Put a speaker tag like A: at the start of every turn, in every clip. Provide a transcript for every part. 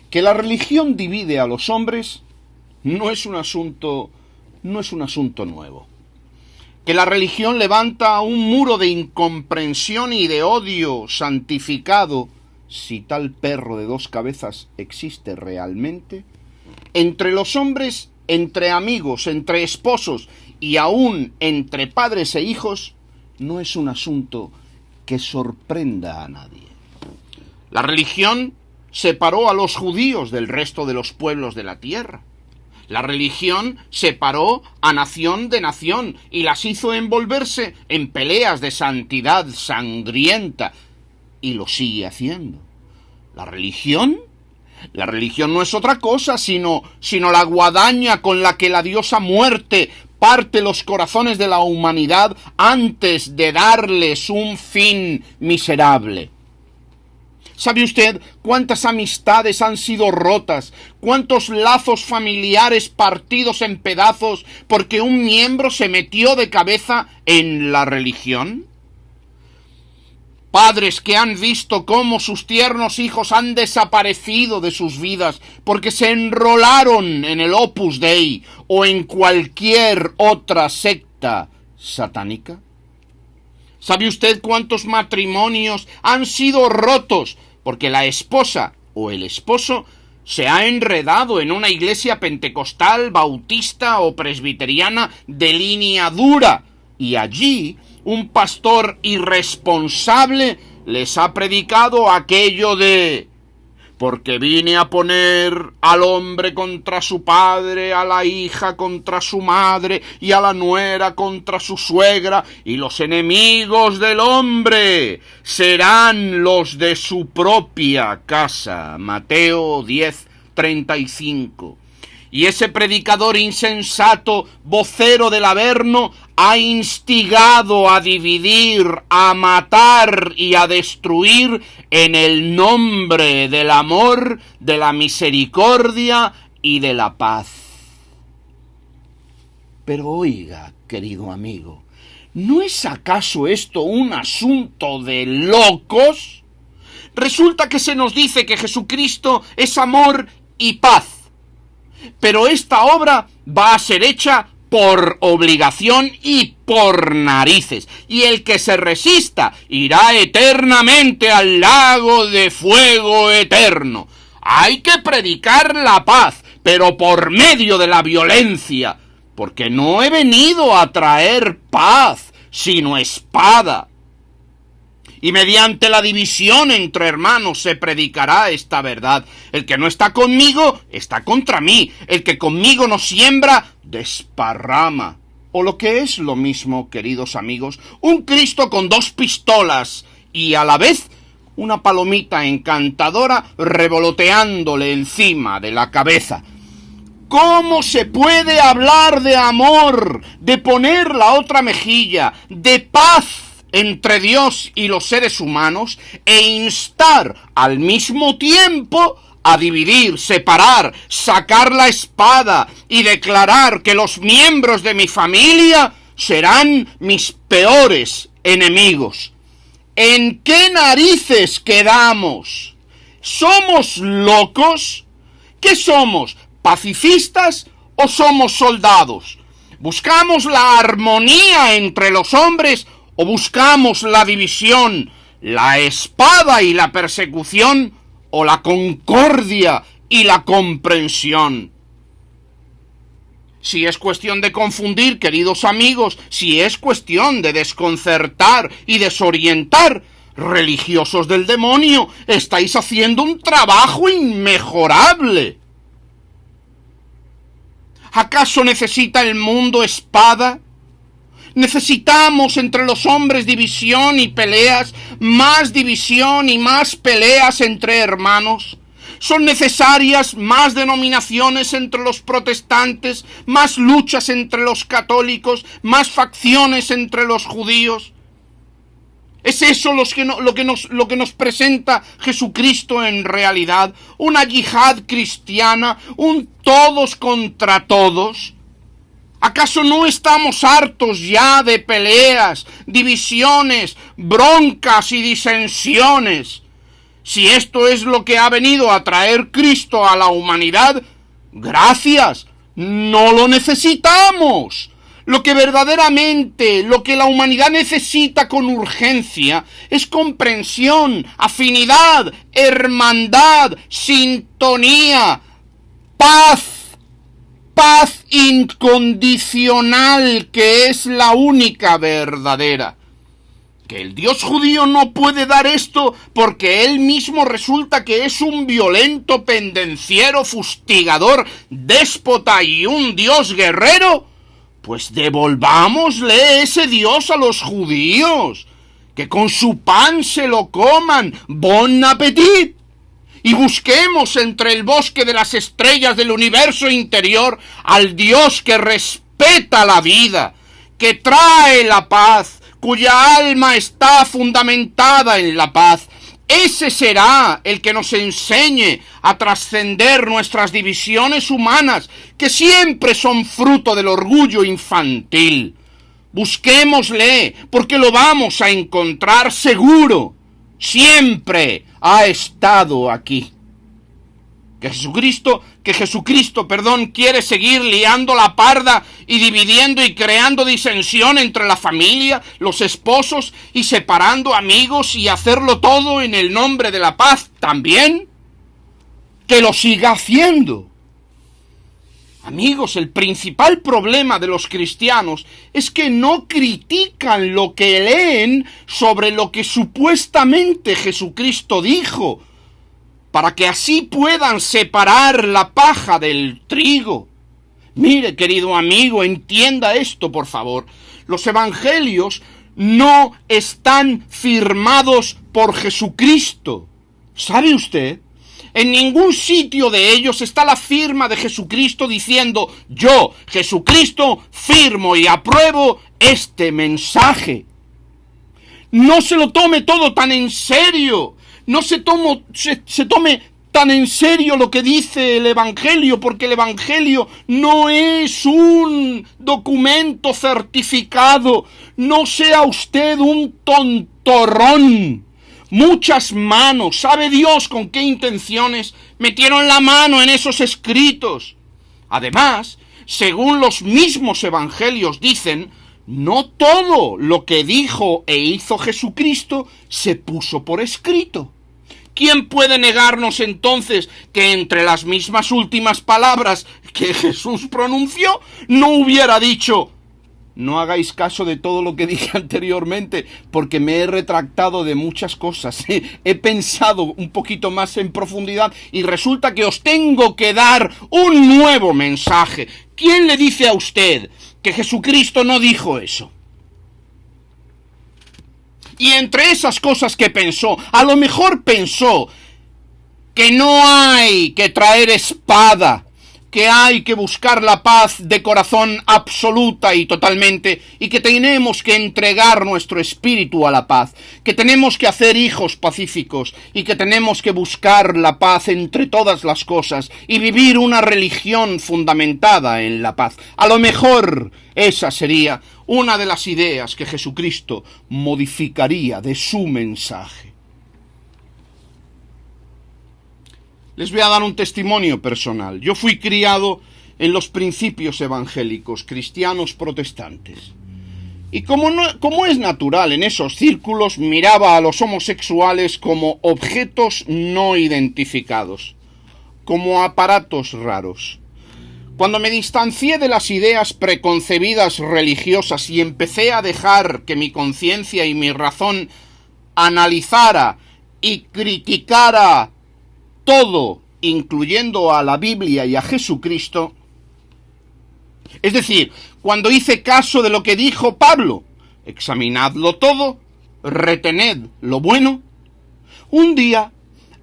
A: Que la religión divide a los hombres no es un asunto nuevo. Que la religión levanta un muro de incomprensión y de odio santificado, si tal perro de dos cabezas existe realmente, entre los hombres, entre amigos, entre esposos y aún entre padres e hijos, no es un asunto que sorprenda a nadie. La religión separó a los judíos del resto de los pueblos de la tierra. La religión separó a nación de nación y las hizo envolverse en peleas de santidad sangrienta, y lo sigue haciendo. La religión no es otra cosa sino la guadaña con la que la diosa muerte parte los corazones de la humanidad antes de darles un fin miserable. ¿Sabe usted cuántas amistades han sido rotas? ¿Cuántos lazos familiares partidos en pedazos porque un miembro se metió de cabeza en la religión? Padres que han visto cómo sus tiernos hijos han desaparecido de sus vidas porque se enrolaron en el Opus Dei o en cualquier otra secta satánica. ¿Sabe usted cuántos matrimonios han sido rotos porque la esposa o el esposo se ha enredado en una iglesia pentecostal, bautista o presbiteriana de línea dura y allí un pastor irresponsable les ha predicado aquello de: porque vine a poner al hombre contra su padre, a la hija contra su madre y a la nuera contra su suegra, y los enemigos del hombre serán los de su propia casa. Mateo 10:35. Y ese predicador insensato, vocero del Averno, ha instigado a dividir, a matar y a destruir en el nombre del amor, de la misericordia y de la paz. Pero oiga, querido amigo, ¿no es acaso esto un asunto de locos? Resulta que se nos dice que Jesucristo es amor y paz. Pero esta obra va a ser hecha por obligación y por narices, y el que se resista irá eternamente al lago de fuego eterno. Hay que predicar la paz, pero por medio de la violencia, porque no he venido a traer paz, sino espada. Y mediante la división entre hermanos se predicará esta verdad. El que no está conmigo, está contra mí. El que conmigo no siembra, desparrama. O lo que es lo mismo, queridos amigos, un Cristo con dos pistolas y a la vez una palomita encantadora revoloteándole encima de la cabeza. ¿Cómo se puede hablar de amor, de poner la otra mejilla, de paz entre Dios y los seres humanos e instar al mismo tiempo a dividir, separar, sacar la espada y declarar que los miembros de mi familia serán mis peores enemigos? ¿En qué narices quedamos? ¿Somos locos? ¿Qué somos? ¿Pacifistas o somos soldados? ¿Buscamos la armonía entre los hombres o buscamos la división, la espada y la persecución, o la concordia y la comprensión? Si es cuestión de confundir, queridos amigos, si es cuestión de desconcertar y desorientar, religiosos del demonio, estáis haciendo un trabajo inmejorable. ¿Acaso necesita el mundo espada? ¿Necesitamos entre los hombres división y peleas, más división y más peleas entre hermanos? ¿Son necesarias más denominaciones entre los protestantes, más luchas entre los católicos, más facciones entre los judíos? ¿Es eso lo que nos presenta Jesucristo en realidad? ¿Una yihad cristiana? ¿Un todos contra todos? ¿Acaso no estamos hartos ya de peleas, divisiones, broncas y disensiones? Si esto es lo que ha venido a traer Cristo a la humanidad, gracias, no lo necesitamos. Lo que verdaderamente, lo que la humanidad necesita con urgencia es comprensión, afinidad, hermandad, sintonía, paz incondicional, que es la única verdadera. Que el Dios judío no puede dar esto porque él mismo resulta que es un violento, pendenciero, fustigador, déspota y un Dios guerrero, pues devolvámosle ese Dios a los judíos, que con su pan se lo coman, bon appetit, y busquemos entre el bosque de las estrellas del universo interior al Dios que respeta la vida, que trae la paz, cuya alma está fundamentada en la paz. Ese será el que nos enseñe a trascender nuestras divisiones humanas, que siempre son fruto del orgullo infantil. Busquémosle, porque lo vamos a encontrar seguro. Siempre ha estado aquí. Que Jesucristo, quiere seguir liando la parda y dividiendo y creando disensión entre la familia, los esposos y separando amigos y hacerlo todo en el nombre de la paz también. Que lo siga haciendo. Amigos, el principal problema de los cristianos es que no critican lo que leen sobre lo que supuestamente Jesucristo dijo, para que así puedan separar la paja del trigo. Mire, querido amigo, entienda esto, por favor. Los evangelios no están firmados por Jesucristo. ¿Sabe usted? En ningún sitio de ellos está la firma de Jesucristo diciendo: yo, Jesucristo, firmo y apruebo este mensaje. No se lo tome todo tan en serio. No se tome tan en serio lo que dice el Evangelio, porque el Evangelio no es un documento certificado. No sea usted un tontorrón. Muchas manos, sabe Dios con qué intenciones, metieron la mano en esos escritos. Además, según los mismos evangelios dicen, no todo lo que dijo e hizo Jesucristo se puso por escrito. ¿Quién puede negarnos entonces que entre las mismas últimas palabras que Jesús pronunció no hubiera dicho: no hagáis caso de todo lo que dije anteriormente, porque me he retractado de muchas cosas, he pensado un poquito más en profundidad y resulta que os tengo que dar un nuevo mensaje? ¿Quién le dice a usted que Jesucristo no dijo eso? Y entre esas cosas que pensó, a lo mejor pensó que no hay que traer espada, que hay que buscar la paz de corazón absoluta y totalmente, y que tenemos que entregar nuestro espíritu a la paz, que tenemos que hacer hijos pacíficos, y que tenemos que buscar la paz entre todas las cosas, y vivir una religión fundamentada en la paz. A lo mejor esa sería una de las ideas que Jesucristo modificaría de su mensaje. Les voy a dar un testimonio personal. Yo fui criado en los principios evangélicos, cristianos protestantes. Y como es natural en esos círculos, miraba a los homosexuales como objetos no identificados, como aparatos raros. Cuando me distancié de las ideas preconcebidas religiosas y empecé a dejar que mi conciencia y mi razón analizara y criticara todo, incluyendo a la Biblia y a Jesucristo, es decir, cuando hice caso de lo que dijo Pablo, examinadlo todo, retened lo bueno, un día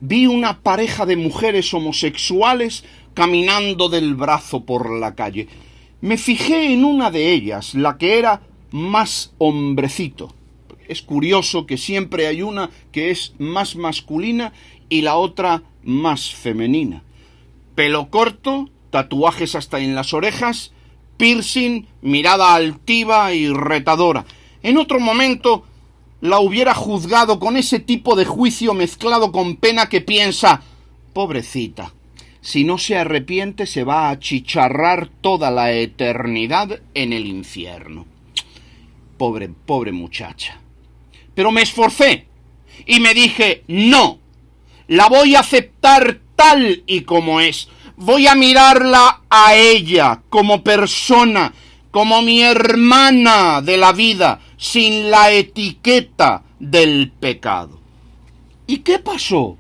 A: vi una pareja de mujeres homosexuales caminando del brazo por la calle. Me fijé en una de ellas, la que era más hombrecito. Es curioso que siempre hay una que es más masculina y la otra más femenina. Pelo corto, tatuajes hasta en las orejas, piercing, mirada altiva y retadora. En otro momento la hubiera juzgado con ese tipo de juicio mezclado con pena que piensa, pobrecita, si no se arrepiente se va a achicharrar toda la eternidad en el infierno. Pobre muchacha. Pero me esforcé y me dije, no, la voy a aceptar tal y como es. Voy a mirarla a ella como persona, como mi hermana de la vida, sin la etiqueta del pecado. ¿Y qué pasó?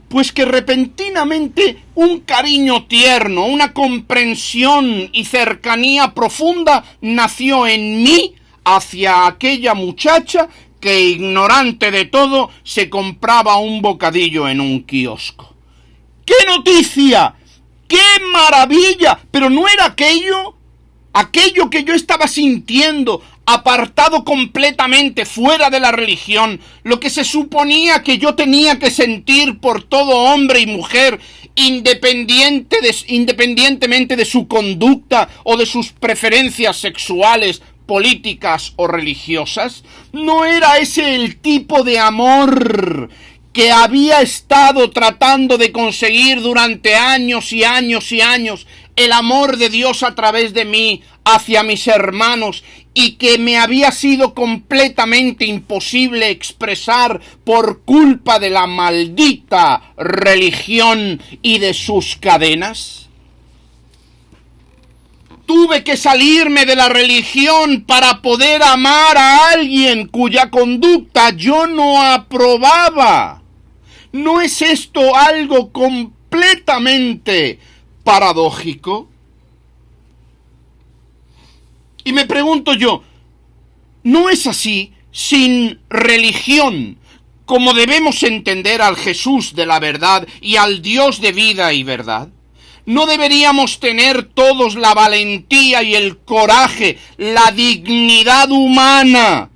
A: Pues que repentinamente un cariño tierno, una comprensión y cercanía profunda nació en mí hacia aquella muchacha que, ignorante de todo, se compraba un bocadillo en un kiosco. ¡Qué noticia! ¡Qué maravilla! Pero no era aquello que yo estaba sintiendo, apartado completamente fuera de la religión, lo que se suponía que yo tenía que sentir por todo hombre y mujer, independientemente de su conducta o de sus preferencias sexuales, políticas o religiosas. No era ese el tipo de amor que había estado tratando de conseguir durante años y años y años, el amor de Dios a través de mí hacia mis hermanos, y que me había sido completamente imposible expresar por culpa de la maldita religión y de sus cadenas. Tuve que salirme de la religión para poder amar a alguien cuya conducta yo no aprobaba. ¿No es esto algo completamente paradójico? Y me pregunto yo, ¿no es así, sin religión, como debemos entender al Jesús de la verdad y al Dios de vida y verdad? ¿No deberíamos tener todos la valentía y el coraje, la dignidad humana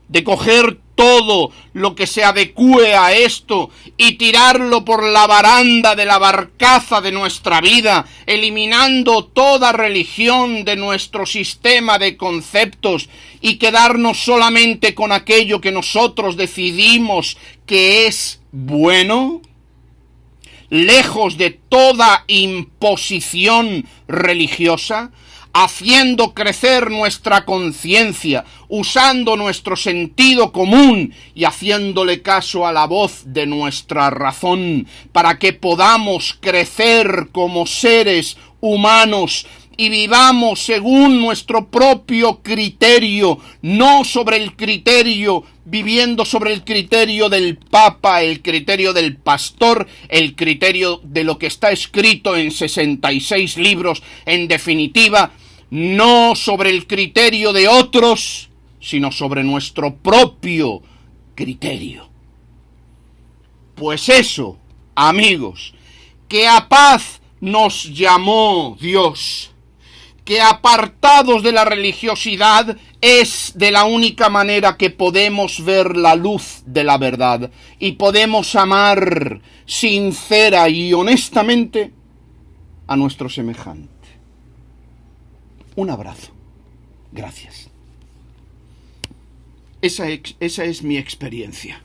A: de coger todo lo que se adecúe a esto y tirarlo por la baranda de la barcaza de nuestra vida, eliminando toda religión de nuestro sistema de conceptos y quedarnos solamente con aquello que nosotros decidimos que es bueno? Lejos de toda imposición religiosa, haciendo crecer nuestra conciencia, usando nuestro sentido común y haciéndole caso a la voz de nuestra razón, para que podamos crecer como seres humanos y vivamos según nuestro propio criterio, no viviendo sobre el criterio del Papa, el criterio del pastor, el criterio de lo que está escrito en 66 libros, en definitiva, no sobre el criterio de otros, sino sobre nuestro propio criterio. Pues eso, amigos, que a paz nos llamó Dios, que apartados de la religiosidad es de la única manera que podemos ver la luz de la verdad y podemos amar sincera y honestamente a nuestro semejante. Un abrazo. Gracias. Esa es mi experiencia.